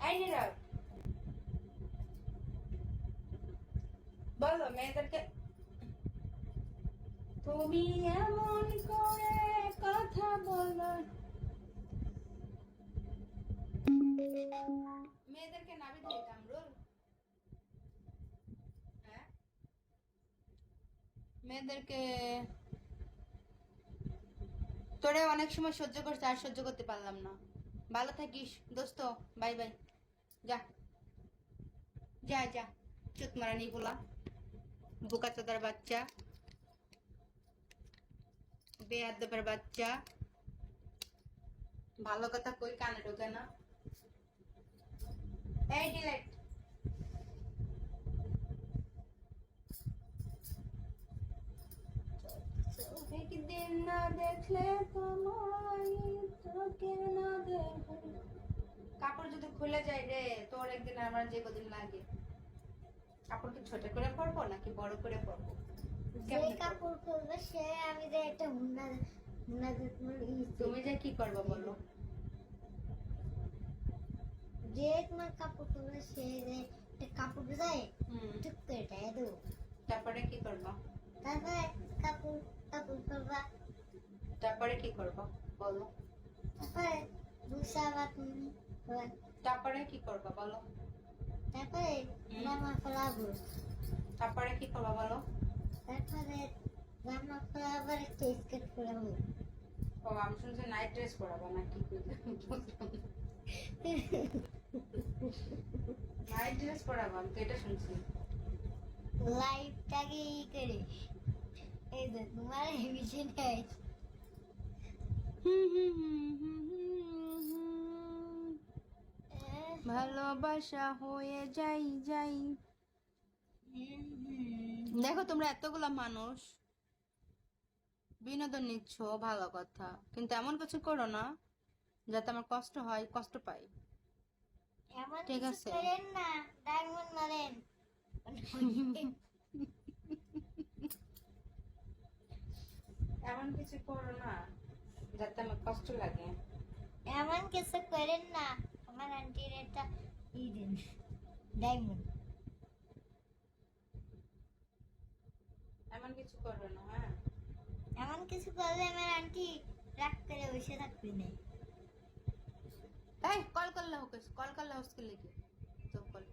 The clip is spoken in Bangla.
এই নীরব, বলো মেয়েদেরকে। তুমি এমন করে কথা বলো, মেয়েদেরকে নাবি দিয়ে কামরুল। হ্যাঁ, মেয়েদেরকে তোরে অনেক সময় সহ্য করছে, আর সহ্য করতে পারলাম না। ভালো থাকিস দোস্ত, বাই বাই। যা যা যা, চুত মারানি গুলা, বোকা চোদার বাচ্চা, বেয়াদবের বাচ্চা। ভালো কথা কই কানে ঢোকে না। এই ডিলেট। একদিন না দেখলে তোমায়, তোকে না দেখলে। কাপড় যদি খুলে যায় রে তোর, একদিন আমার যে কদিন লাগে। কাপড় কি ছোট করে পরবো নাকি বড় করে পরবো? যে কাপড় পরবে সে আমি যে একটা হুন্না হুন্না তুমি যে কি করবো বলো? যে তোমার কাপড় পরবে সে যে একটা কাপড় দেয় টুক করে টাই দেবো। তারপরে কি করবো? তারপরে কাপড় কাপড় পরবা। তারপরে কি করবো বলো? তারপরে বুসাবা তুমি। তারপরে কি করবো বলো? তারপরে জামা পরাবো। তারপরে কি করবো বলো? তারপরে জামা পরাবার একটা স্কার্ট পরাবো। ও, আমি শুনছি নাইট ড্রেস পরাবো নাকি? নাইট ড্রেস পরাবো, আমি তো এটা শুনছি। লাইটটাকে ই করে এই যে তোমার ভিজে নেই। ভালোবাসা হয়ে যাই যাই। দেখো তোমরা এতগুলা মানুষ বিনোদন নিচ্ছ, ভালো কথা, কিন্তু এমন কিছু করো না যাতে আমার কষ্ট হয়, কষ্ট পাই। এমন ঠিক কিছু আছে? করেন না, ডায়মন্ড মারেন। এমন কিছু করো না যাতে আমার কষ্ট লাগে। এমন কিছু করেন না, আমার আন্টির একটা ই দিন ডায়মন্ড। এমন কিছু করো না, হ্যাঁ? এমন কিছু করলে আমার আন্টি রাগ করে বসে থাকবে না। এই কল করলে হোক, কল করলে হোক, লিখে তো কল।